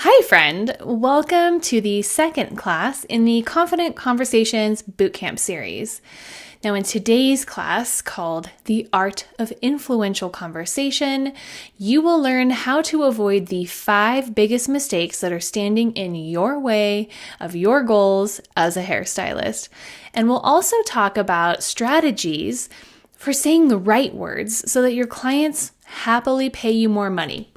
Hi, friend. Welcome to the second class in the Confident Conversations Bootcamp series. Now, in today's class called The Art of Influential Conversation, you will learn how to avoid the 5 biggest mistakes that are standing in your way of your goals as a hairstylist. And we'll also talk about strategies for saying the right words so that your clients happily pay you more money.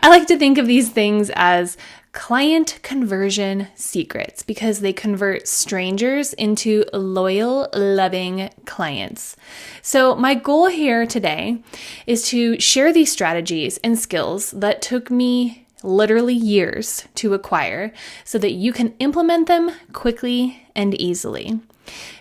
I like to think of these things as client conversion secrets because they convert strangers into loyal, loving clients. So my goal here today is to share these strategies and skills that took me literally years to acquire so that you can implement them quickly and easily.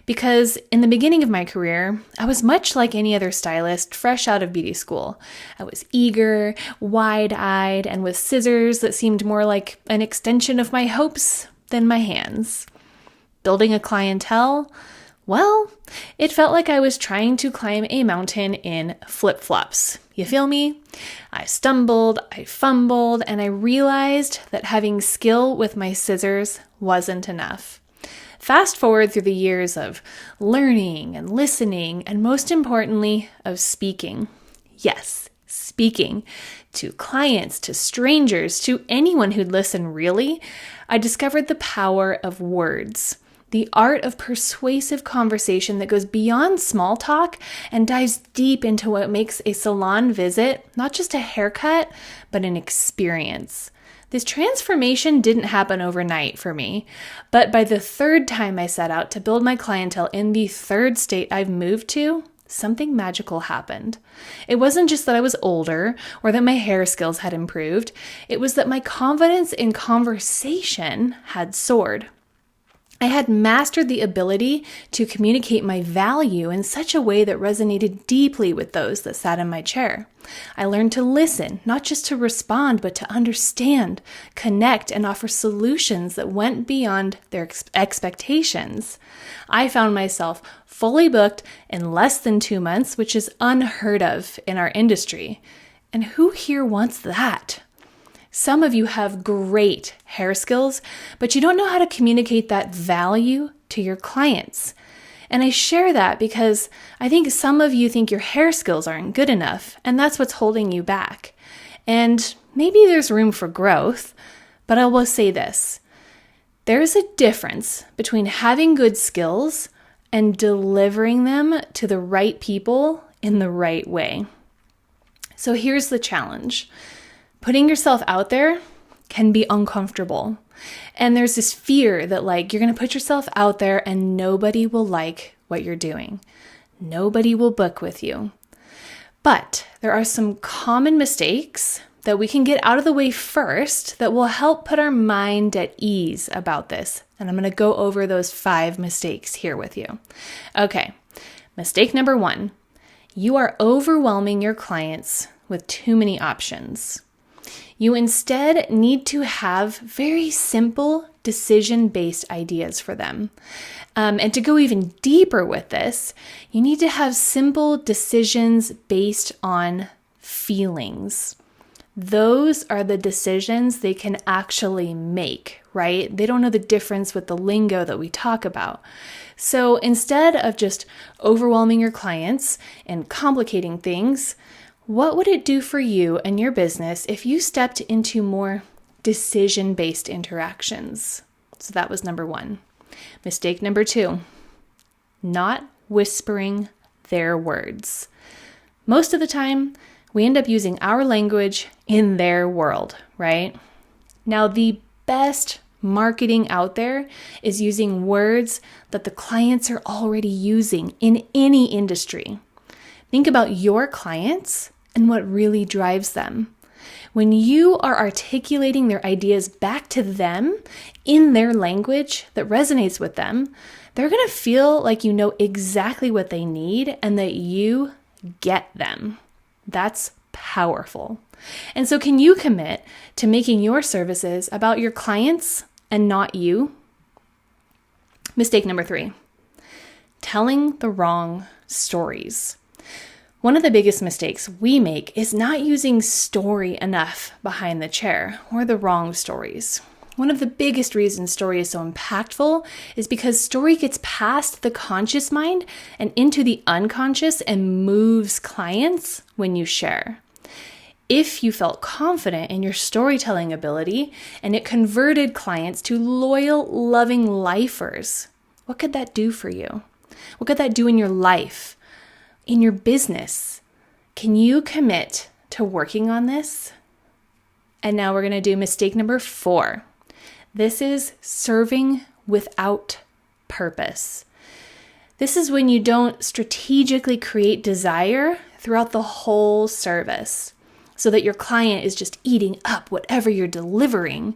Because in the beginning of my career, I was much like any other stylist fresh out of beauty school. I was eager, wide-eyed, and with scissors that seemed more like an extension of my hopes than my hands. Building a clientele? Well, it felt like I was trying to climb a mountain in flip-flops. You feel me? I stumbled, I fumbled, and I realized that having skill with my scissors wasn't enough. Fast forward through the years of learning and listening, and most importantly, of speaking. Yes, speaking to clients, to strangers, to anyone who'd listen really, I discovered the power of words, the art of persuasive conversation that goes beyond small talk and dives deep into what makes a salon visit not just a haircut, but an experience. This transformation didn't happen overnight for me, but by the 3rd time I set out to build my clientele in the 3rd state I've moved to, something magical happened. It wasn't just that I was older or that my hair skills had improved. It was that my confidence in conversation had soared. I had mastered the ability to communicate my value in such a way that resonated deeply with those that sat in my chair. I learned to listen, not just to respond, but to understand, connect, and offer solutions that went beyond their expectations. I found myself fully booked in less than 2 months, which is unheard of in our industry. And who here wants that? Some of you have great hair skills, but you don't know how to communicate that value to your clients. And I share that because I think some of you think your hair skills aren't good enough, and that's what's holding you back. And maybe there's room for growth, but I will say this. There's a difference between having good skills and delivering them to the right people in the right way. So here's the challenge. Putting yourself out there can be uncomfortable. And there's this fear that you're going to put yourself out there and nobody will like what you're doing. Nobody will book with you. But there are some common mistakes that we can get out of the way first that will help put our mind at ease about this. And I'm going to go over those 5 mistakes here with you. Okay, mistake number 1. You are overwhelming your clients with too many options. You instead need to have very simple decision-based ideas for them. And to go even deeper with this, you need to have simple decisions based on feelings. Those are the decisions they can actually make, right? They don't know the difference with the lingo that we talk about. So instead of just overwhelming your clients and complicating things, what would it do for you and your business if you stepped into more decision-based interactions? So that was number 1. Mistake number 2, not whispering their words. Most of the time, we end up using our language in their world, right? Now, the best marketing out there is using words that the clients are already using in any industry. Think about your clients and what really drives them. When you are articulating their ideas back to them in their language that resonates with them, they're going to feel like you know exactly what they need and that you get them. That's powerful. And so can you commit to making your services about your clients and not you? Mistake number 3, telling the wrong stories. One of the biggest mistakes we make is not using story enough behind the chair, or the wrong stories. One of the biggest reasons story is so impactful is because story gets past the conscious mind and into the unconscious and moves clients when you share. If you felt confident in your storytelling ability and it converted clients to loyal, loving lifers, what could that do for you? What could that do in your life, in your business? Can you commit to working on this? And now we're going to do mistake number 4. This is serving without purpose. This is when you don't strategically create desire throughout the whole service, so that your client is just eating up whatever you're delivering.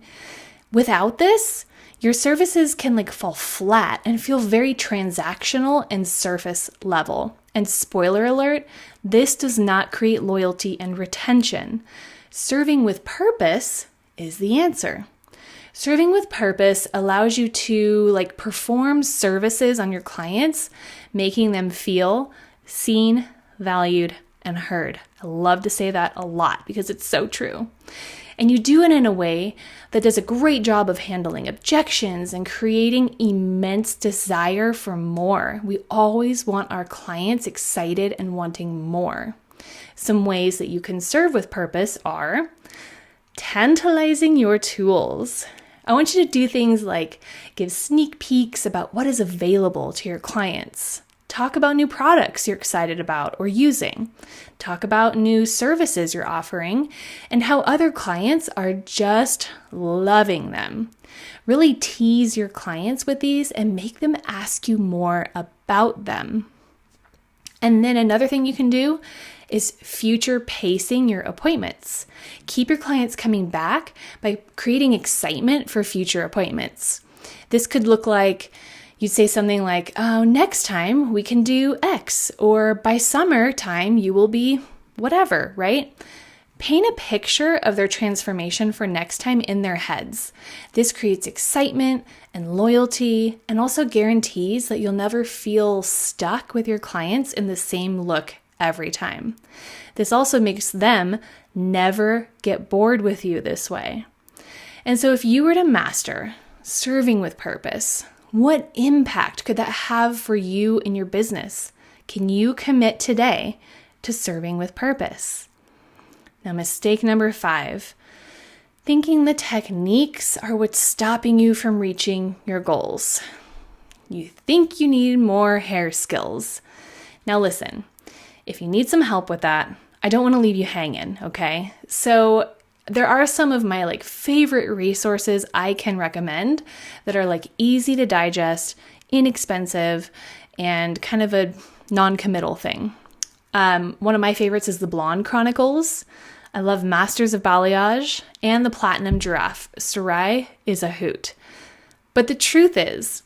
Without this, your services can fall flat and feel very transactional and surface level. And spoiler alert, this does not create loyalty and retention. Serving with purpose is the answer. Serving with purpose allows you to perform services on your clients, making them feel seen, valued, and heard. I love to say that a lot because it's so true. And you do it in a way that does a great job of handling objections and creating immense desire for more. We always want our clients excited and wanting more. Some ways that you can serve with purpose are tantalizing your tools. I want you to do things like give sneak peeks about what is available to your clients. Talk about new products you're excited about or using. Talk about new services you're offering and how other clients are just loving them. Really tease your clients with these and make them ask you more about them. And then another thing you can do is future pacing your appointments. Keep your clients coming back by creating excitement for future appointments. This could look like you'd say something like, oh, next time we can do X, or by summertime you will be whatever, right? Paint a picture of their transformation for next time in their heads. This creates excitement and loyalty and also guarantees that you'll never feel stuck with your clients in the same look every time. This also makes them never get bored with you this way. And so if you were to master serving with purpose, what impact could that have for you in your business? Can you commit today to serving with purpose? Now, mistake number 5, thinking the techniques are what's stopping you from reaching your goals. You think you need more hair skills. Now listen, if you need some help with that, I don't want to leave you hanging, okay? So there are some of my favorite resources I can recommend that are easy to digest, inexpensive, and kind of a non-committal thing. One of my favorites is the Blonde Chronicles. I love Masters of Balayage and the Platinum Giraffe. Sarai is a hoot. But the truth is,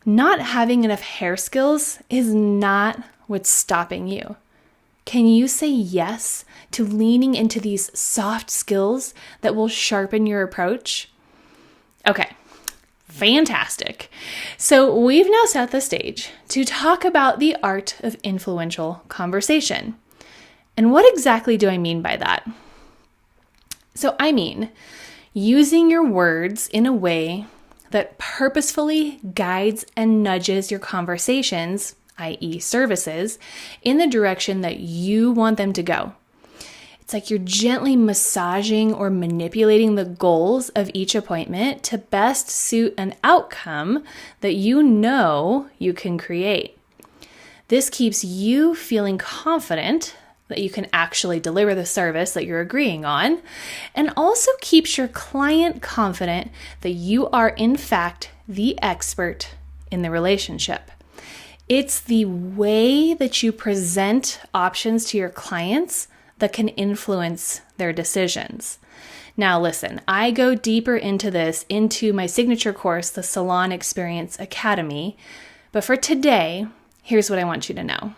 not having enough hair skills is not what's stopping you. Can you say yes to leaning into these soft skills that will sharpen your approach? Okay, fantastic. So we've now set the stage to talk about the art of influential conversation. And what exactly do I mean by that? So I mean using your words in a way that purposefully guides and nudges your conversations, i.e. services, in the direction that you want them to go. It's like you're gently massaging or manipulating the goals of each appointment to best suit an outcome that you know you can create. This keeps you feeling confident that you can actually deliver the service that you're agreeing on, and also keeps your client confident that you are in fact the expert in the relationship. It's the way that you present options to your clients that can influence their decisions. Now listen, I go deeper into this into my signature course, the Salon Experience Academy, but for today, here's what I want you to know.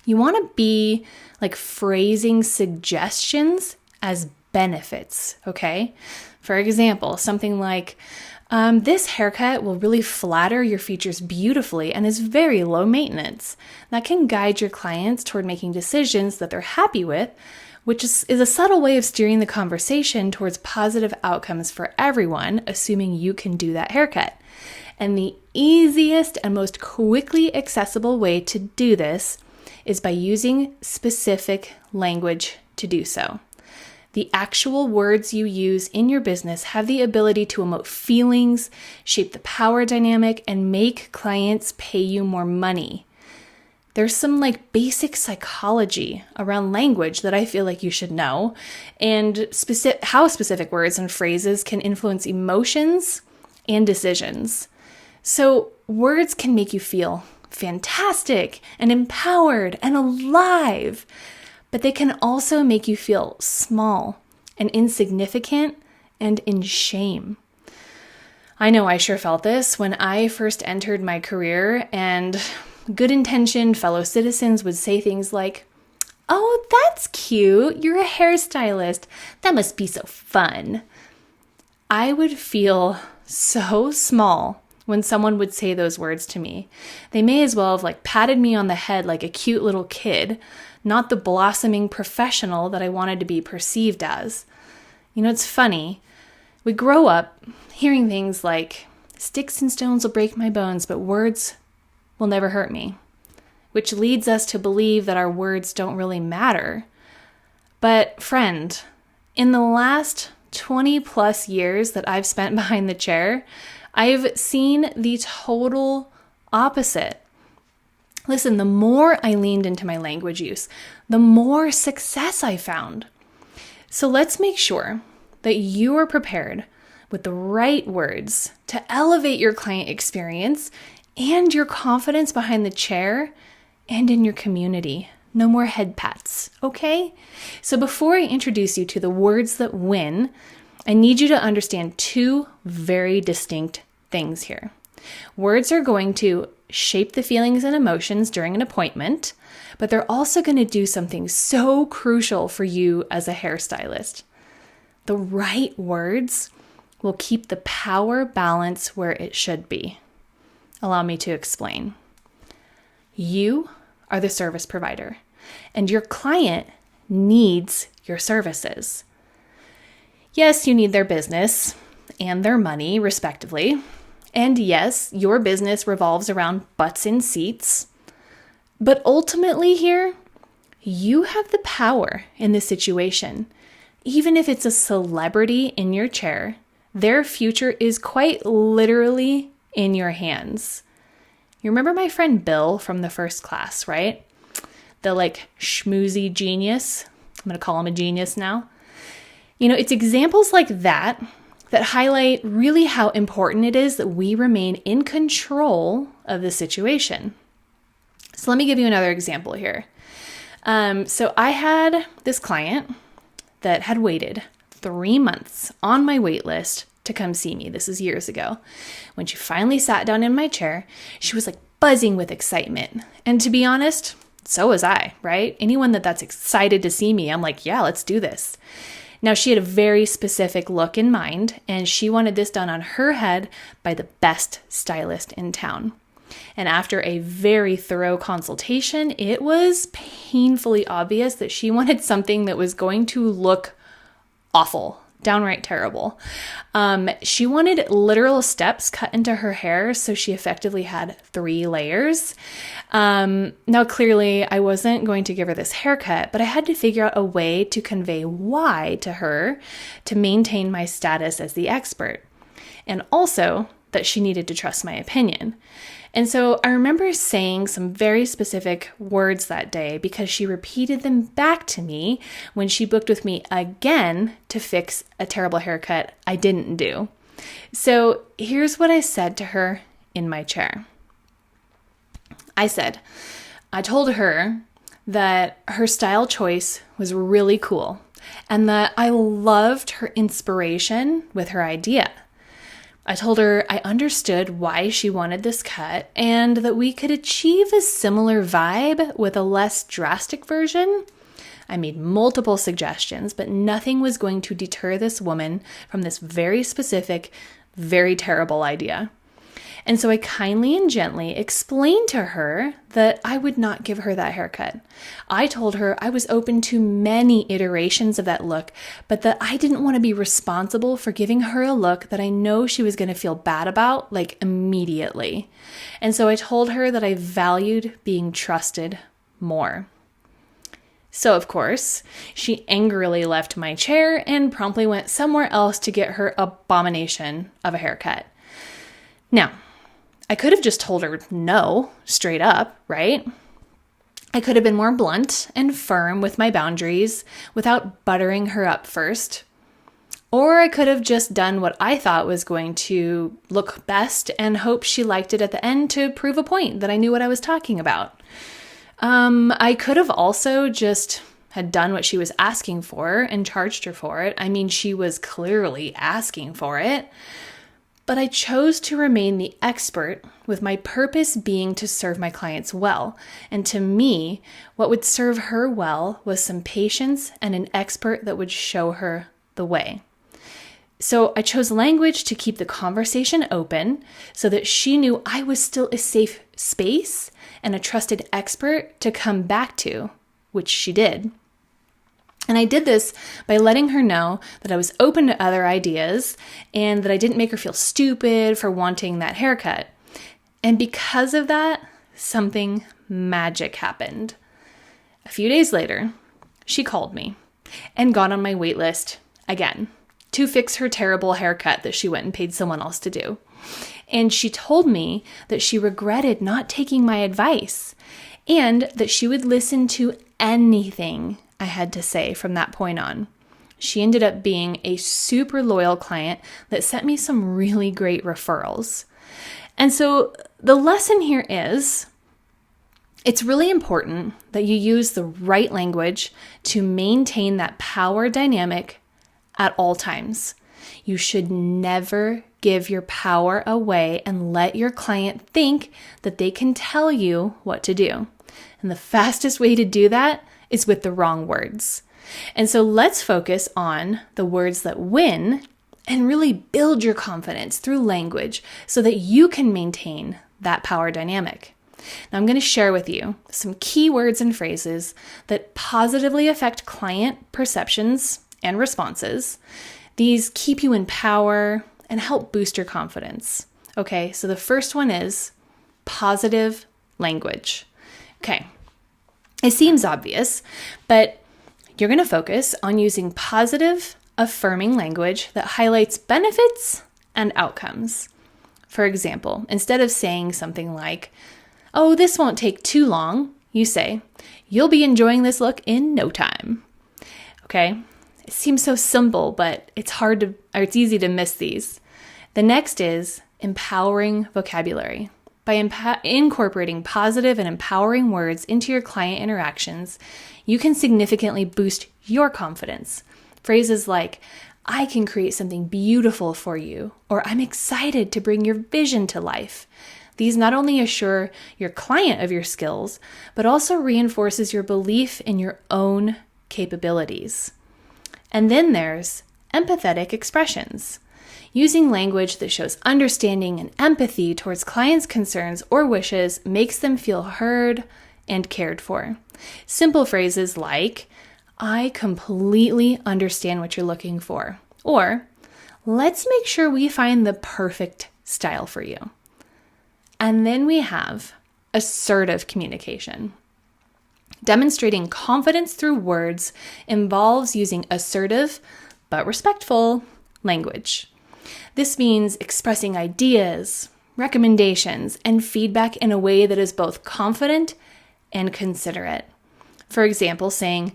You want to be phrasing suggestions as benefits, okay? For example, something like, this haircut will really flatter your features beautifully and is very low maintenance. That can guide your clients toward making decisions that they're happy with, which is a subtle way of steering the conversation towards positive outcomes for everyone, assuming you can do that haircut. And the easiest and most quickly accessible way to do this is by using specific language to do so. The actual words you use in your business have the ability to emote feelings, shape the power dynamic, and make clients pay you more money. There's some basic psychology around language that I feel like you should know, and how specific words and phrases can influence emotions and decisions. So words can make you feel fantastic and empowered and alive, but they can also make you feel small and insignificant and in shame. I know I sure felt this when I first entered my career, and good-intentioned fellow citizens would say things like, "Oh, that's cute. You're a hairstylist. That must be so fun." I would feel so small when someone would say those words to me. They may as well have patted me on the head like a cute little kid, not the blossoming professional that I wanted to be perceived as. It's funny. We grow up hearing things like, "Sticks and stones will break my bones, but words will never hurt me," which leads us to believe that our words don't really matter. But friend, in the last 20 plus years that I've spent behind the chair, I've seen the total opposite. Listen, the more I leaned into my language use, the more success I found. So let's make sure that you are prepared with the right words to elevate your client experience and your confidence behind the chair and in your community. No more head pats, okay? So before I introduce you to the words that win, I need you to understand two very distinct things here. Words are going to shape the feelings and emotions during an appointment, but they're also going to do something so crucial for you as a hairstylist. The right words will keep the power balance where it should be. Allow me to explain. You are the service provider, and your client needs your services. Yes, you need their business and their money, respectively. And yes, your business revolves around butts in seats. But ultimately here, you have the power in this situation. Even if it's a celebrity in your chair, their future is quite literally in your hands. You remember my friend Bill from the first class, right? The schmoozy genius. I'm going to call him a genius now. It's examples like that highlight really how important it is that we remain in control of the situation. So let me give you another example here. So I had this client that had waited 3 months on my wait list to come see me. This is years ago. When she finally sat down in my chair, she was buzzing with excitement. And to be honest, so was I, right? Anyone that's excited to see me, I'm yeah, let's do this. Now, she had a very specific look in mind, and she wanted this done on her head by the best stylist in town. And after a very thorough consultation, it was painfully obvious that she wanted something that was going to look awful, downright terrible. She wanted literal steps cut into her hair, so she effectively had 3 layers. Now, clearly, I wasn't going to give her this haircut, but I had to figure out a way to convey why to her to maintain my status as the expert, and also that she needed to trust my opinion. And so I remember saying some very specific words that day because she repeated them back to me when she booked with me again to fix a terrible haircut I didn't do. So here's what I said to her in my chair. I told her that her style choice was really cool and that I loved her inspiration with her idea. I told her I understood why she wanted this cut and that we could achieve a similar vibe with a less drastic version. I made multiple suggestions, but nothing was going to deter this woman from this very specific, very terrible idea. And so I kindly and gently explained to her that I would not give her that haircut. I told her I was open to many iterations of that look, but that I didn't want to be responsible for giving her a look that I know she was going to feel bad about, like immediately. And so I told her that I valued being trusted more. So, of course, she angrily left my chair and promptly went somewhere else to get her abomination of a haircut. Now, I could have just told her no, straight up, right? I could have been more blunt and firm with my boundaries without buttering her up first. Or I could have just done what I thought was going to look best and hope she liked it at the end to prove a point that I knew what I was talking about. I could have also just had done what she was asking for and charged her for it. I mean, she was clearly asking for it. But I chose to remain the expert, with my purpose being to serve my clients well. And to me, what would serve her well was some patience and an expert that would show her the way. So I chose language to keep the conversation open so that she knew I was still a safe space and a trusted expert to come back to, which she did. And I did this by letting her know that I was open to other ideas and that I didn't make her feel stupid for wanting that haircut. And because of that, something magic happened. A few days later, she called me and got on my wait list again to fix her terrible haircut that she went and paid someone else to do. And she told me that she regretted not taking my advice and that she would listen to anything I had to say from that point on. She ended up being a super loyal client that sent me some really great referrals. And so the lesson here is, it's really important that you use the right language to maintain that power dynamic at all times. You should never give your power away and let your client think that they can tell you what to do. And the fastest way to do that is with the wrong words. And so let's focus on the words that win and really build your confidence through language so that you can maintain that power dynamic. Now I'm going to share with you some key words and phrases that positively affect client perceptions and responses. These keep you in power and help boost your confidence. Okay, so the first one is positive language. Okay. It seems obvious, but you're going to focus on using positive, affirming language that highlights benefits and outcomes. For example, instead of saying something like, "Oh, this won't take too long," you say, "You'll be enjoying this look in no time." Okay? It seems so simple, but it's easy to miss these. The next is empowering vocabulary. By incorporating positive and empowering words into your client interactions, you can significantly boost your confidence. Phrases like, "I can create something beautiful for you," or "I'm excited to bring your vision to life." These not only assure your client of your skills, but also reinforces your belief in your own capabilities. And then there's empathetic expressions. Using language that shows understanding and empathy towards clients' concerns or wishes makes them feel heard and cared for. Simple phrases like, "I completely understand what you're looking for," or "Let's make sure we find the perfect style for you." And then we have assertive communication. Demonstrating confidence through words involves using assertive but respectful language. This means expressing ideas, recommendations, and feedback in a way that is both confident and considerate. For example, saying,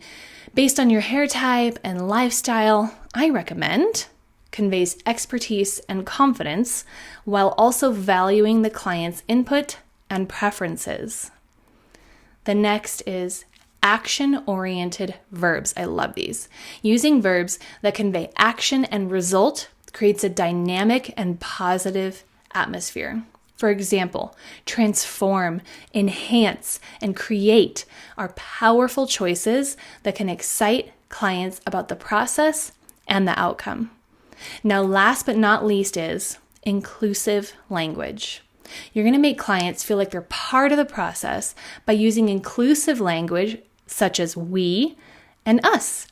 "Based on your hair type and lifestyle, I recommend," conveys expertise and confidence while also valuing the client's input and preferences. The next is action-oriented verbs. I love these. Using verbs that convey action and result creates a dynamic and positive atmosphere. For example, transform, enhance, and create are powerful choices that can excite clients about the process and the outcome. Now, last but not least is inclusive language. You're going to make clients feel like they're part of the process by using inclusive language such as we and us.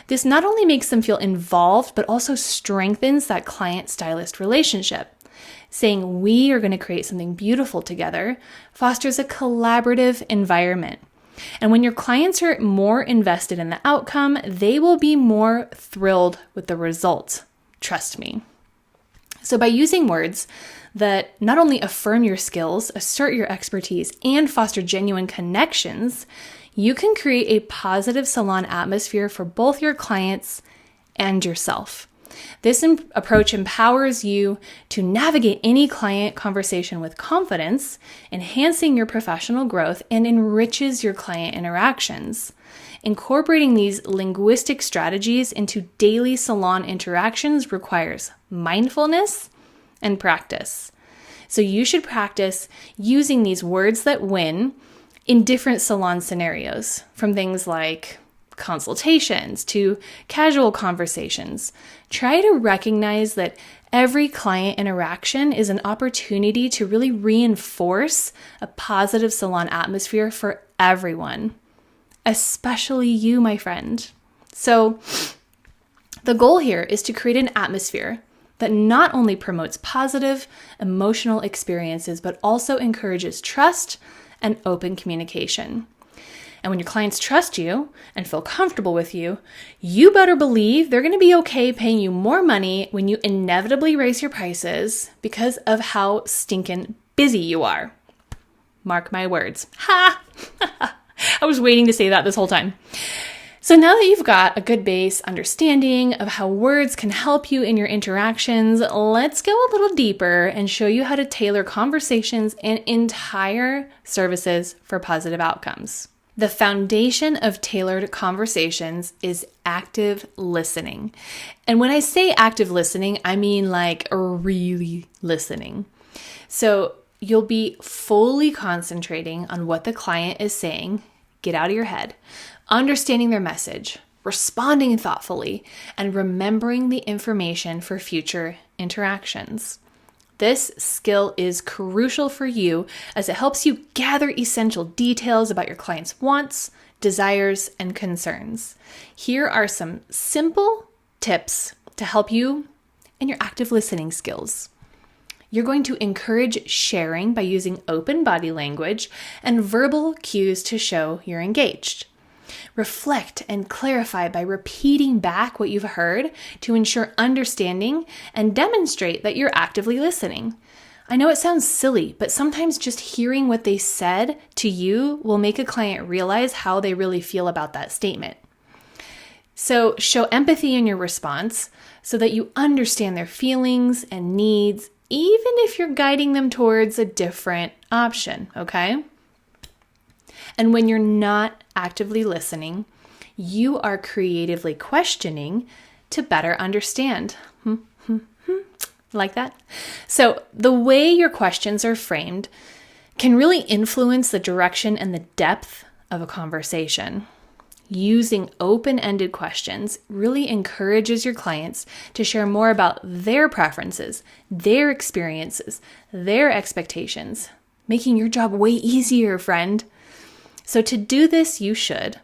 This not only makes them feel involved, but also strengthens that client-stylist relationship. Saying we are going to create something beautiful together fosters a collaborative environment. And when your clients are more invested in the outcome, they will be more thrilled with the result. Trust me. So by using words that not only affirm your skills, assert your expertise, and foster genuine connections, you can create a positive salon atmosphere for both your clients and yourself. This approach empowers you to navigate any client conversation with confidence, enhancing your professional growth, and enriches your client interactions. Incorporating these linguistic strategies into daily salon interactions requires mindfulness and practice. So you should practice using these words that win in different salon scenarios, from things like consultations to casual conversations. Try to recognize that every client interaction is an opportunity to really reinforce a positive salon atmosphere for everyone, especially you, my friend. So the goal here is to create an atmosphere that not only promotes positive emotional experiences, but also encourages trust and open communication. And when your clients trust you and feel comfortable with you, you better believe they're going to be okay paying you more money when you inevitably raise your prices because of how stinking busy you are. Mark my words. Ha! I was waiting to say that this whole time. So now that you've got a good base understanding of how words can help you in your interactions, let's go a little deeper and show you how to tailor conversations and entire services for positive outcomes. The foundation of tailored conversations is active listening. And when I say active listening, I mean like really listening. So you'll be fully concentrating on what the client is saying, get out of your head, understanding their message, responding thoughtfully, and remembering the information for future interactions. This skill is crucial for you as it helps you gather essential details about your client's wants, desires, and concerns. Here are some simple tips to help you in your active listening skills. You're going to encourage sharing by using open body language and verbal cues to show you're engaged. Reflect and clarify by repeating back what you've heard to ensure understanding and demonstrate that you're actively listening. I know it sounds silly, but sometimes just hearing what they said to you will make a client realize how they really feel about that statement. So show empathy in your response so that you understand their feelings and needs, even if you're guiding them towards a different option, okay? And when you're not actively listening, you are creatively questioning to better understand. Like that? So the way your questions are framed can really influence the direction and the depth of a conversation. Using open-ended questions really encourages your clients to share more about their preferences, their experiences, their expectations, making your job way easier, friend. So to do this, you should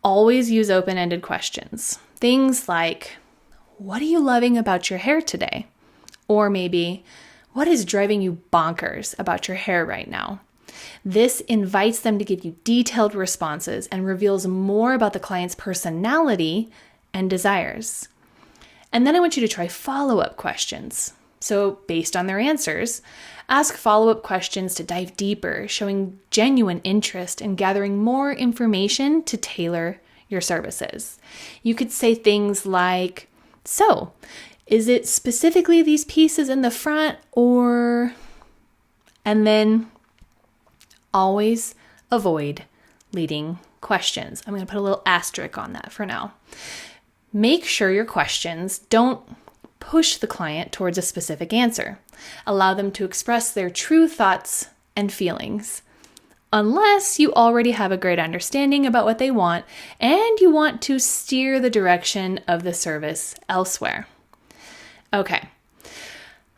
always use open-ended questions. Things like, what are you loving about your hair today? Or maybe, what is driving you bonkers about your hair right now? This invites them to give you detailed responses and reveals more about the client's personality and desires. And then I want you to try follow-up questions. So based on their answers, ask follow-up questions to dive deeper, showing genuine interest and gathering more information to tailor your services. You could say things like, so, is it specifically these pieces in the front or... And then always avoid leading questions. I'm going to put a little asterisk on that for now. Make sure your questions don't push the client towards a specific answer. Allow them to express their true thoughts and feelings. Unless you already have a great understanding about what they want and you want to steer the direction of the service elsewhere. Okay,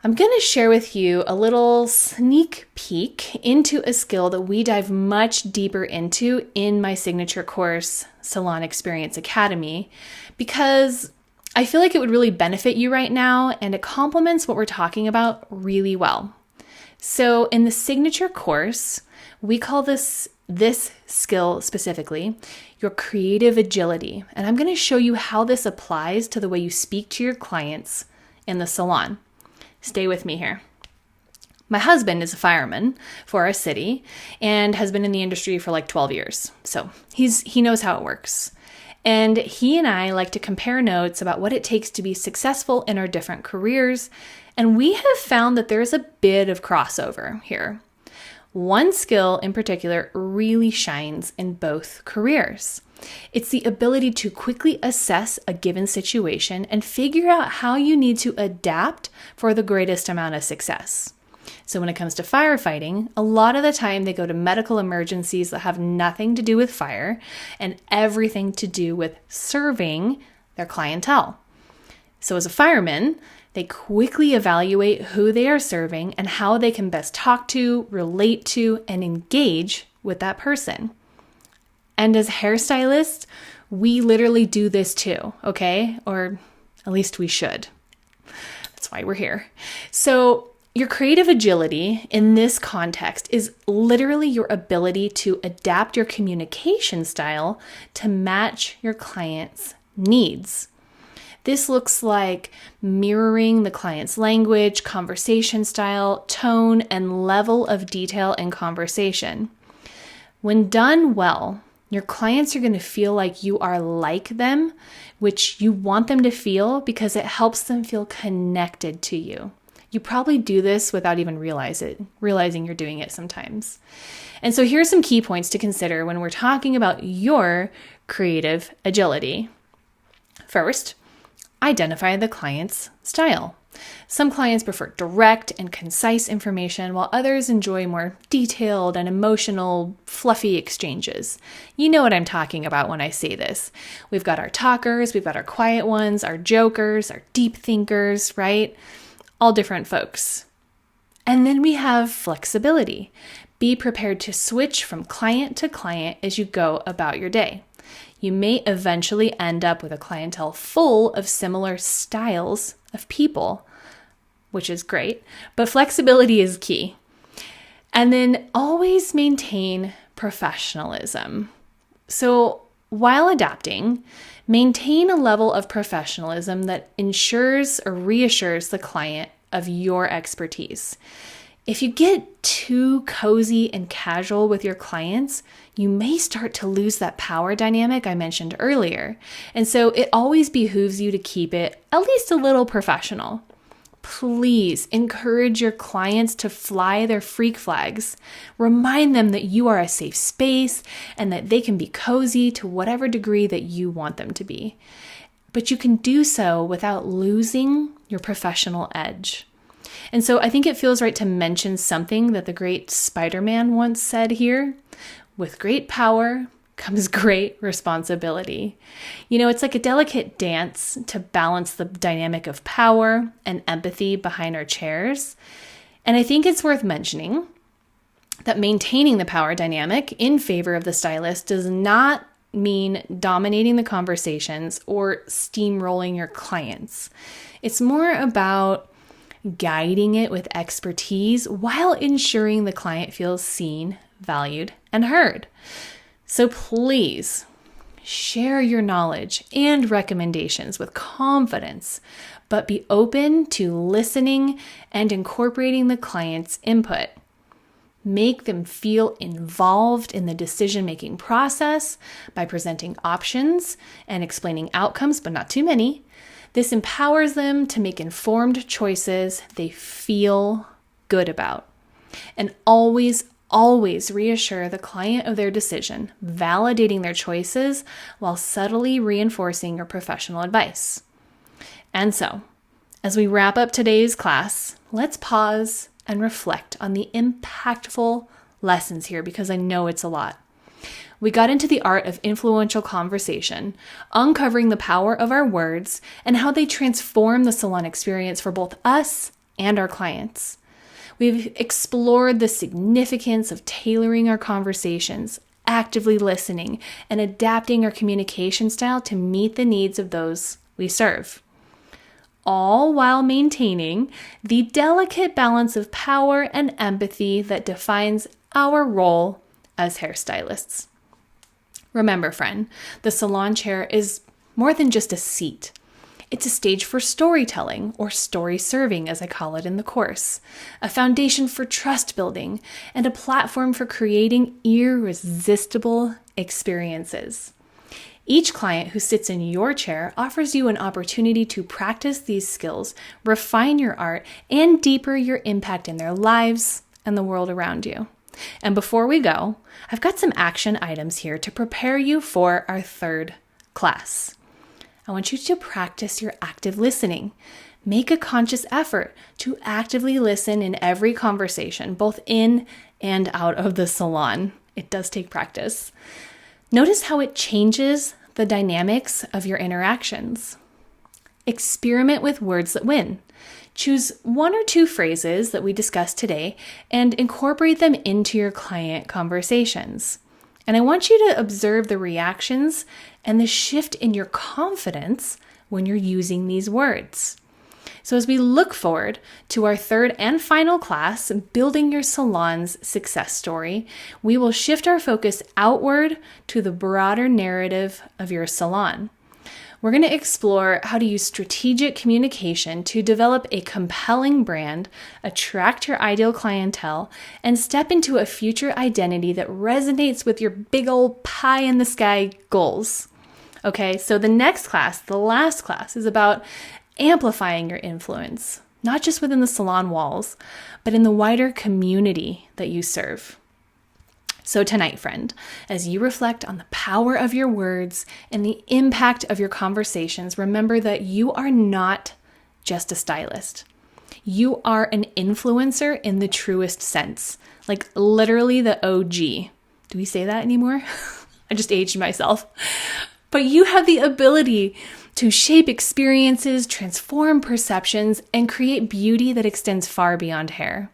I'm going to share with you a little sneak peek into a skill that we dive much deeper into in my signature course, Salon Experience Academy, because I feel like it would really benefit you right now and it complements what we're talking about really well. So in the signature course, we call this skill specifically your creative agility. And I'm going to show you how this applies to the way you speak to your clients in the salon. Stay with me here. My husband is a fireman for our city and has been in the industry for like 12 years. So he knows how it works. And he and I like to compare notes about what it takes to be successful in our different careers. And we have found that there's a bit of crossover here. One skill in particular really shines in both careers. It's the ability to quickly assess a given situation and figure out how you need to adapt for the greatest amount of success. So when it comes to firefighting, a lot of the time they go to medical emergencies that have nothing to do with fire and everything to do with serving their clientele. So as a fireman, they quickly evaluate who they are serving and how they can best talk to, relate to, and engage with that person. And as hairstylists, we literally do this too, okay? Or at least we should. That's why we're here. So your creative agility in this context is literally your ability to adapt your communication style to match your client's needs. This looks like mirroring the client's language, conversation style, tone, and level of detail in conversation. When done well, your clients are going to feel like you are like them, which you want them to feel because it helps them feel connected to you. You probably do this without even realizing you're doing it sometimes. And so here are some key points to consider when we're talking about your creative agility. First, identify the client's style. Some clients prefer direct and concise information, while others enjoy more detailed and emotional, fluffy exchanges. You know what I'm talking about when I say this. We've got our talkers, we've got our quiet ones, our jokers, our deep thinkers, right? All different folks. And then we have flexibility. Be prepared to switch from client to client as you go about your day. You may eventually end up with a clientele full of similar styles of people, which is great, but flexibility is key. And then always maintain professionalism. So while adapting, maintain a level of professionalism that ensures or reassures the client of your expertise. If you get too cozy and casual with your clients, you may start to lose that power dynamic I mentioned earlier. And so it always behooves you to keep it at least a little professional. Please encourage your clients to fly their freak flags. Remind them that you are a safe space and that they can be cozy to whatever degree that you want them to be. But you can do so without losing your professional edge. And so I think it feels right to mention something that the great Spider-Man once said here. With great power comes great responsibility. You know, it's like a delicate dance to balance the dynamic of power and empathy behind our chairs. And I think it's worth mentioning that maintaining the power dynamic in favor of the stylist does not mean dominating the conversations or steamrolling your clients. It's more about guiding it with expertise while ensuring the client feels seen, valued, and heard. So please share your knowledge and recommendations with confidence, but be open to listening and incorporating the client's input. Make them feel involved in the decision-making process by presenting options and explaining outcomes, but not too many. This empowers them to make informed choices they feel good about. And always reassure the client of their decision, validating their choices while subtly reinforcing your professional advice. And so, As we wrap up today's class, let's pause and reflect on the impactful lessons here because I know it's a lot. We got into the art of influential conversation, uncovering the power of our words and how they transform the salon experience for both us and our clients. We've explored the significance of tailoring our conversations, actively listening, and adapting our communication style to meet the needs of those we serve, all while maintaining the delicate balance of power and empathy that defines our role as hairstylists. Remember, friend, the salon chair is more than just a seat. It's a stage for storytelling, or story serving, as I call it in the course, a foundation for trust building, and a platform for creating irresistible experiences. Each client who sits in your chair offers you an opportunity to practice these skills, refine your art, and deepen your impact in their lives and the world around you. And before we go, I've got some action items here to prepare you for our third class. I want you to practice your active listening. Make a conscious effort to actively listen in every conversation, both in and out of the salon. It does take practice. Notice how it changes the dynamics of your interactions. Experiment with words that win. Choose one or two phrases that we discussed today and incorporate them into your client conversations. And I want you to observe the reactions and the shift in your confidence when you're using these words. So as we look forward to our third and final class, Building Your Salon's Success Story, we will shift our focus outward to the broader narrative of your salon. We're going to explore how to use strategic communication to develop a compelling brand, attract your ideal clientele, and step into a future identity that resonates with your big old pie in the sky goals. Okay, so the next class, the last class, is about amplifying your influence, not just within the salon walls, but in the wider community that you serve. So tonight, friend, as you reflect on the power of your words and the impact of your conversations, remember that you are not just a stylist. You are an influencer in the truest sense, like literally the OG. Do we say that anymore? I just aged myself. But you have the ability to shape experiences, transform perceptions, and create beauty that extends far beyond hair.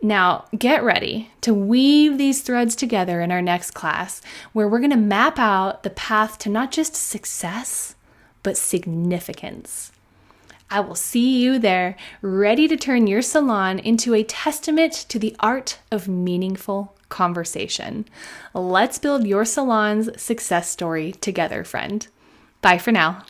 Now, get ready to weave these threads together in our next class, where we're going to map out the path to not just success, but significance. I will see you there, ready to turn your salon into a testament to the art of meaningful conversation. Let's build your salon's success story together, friend. Bye for now.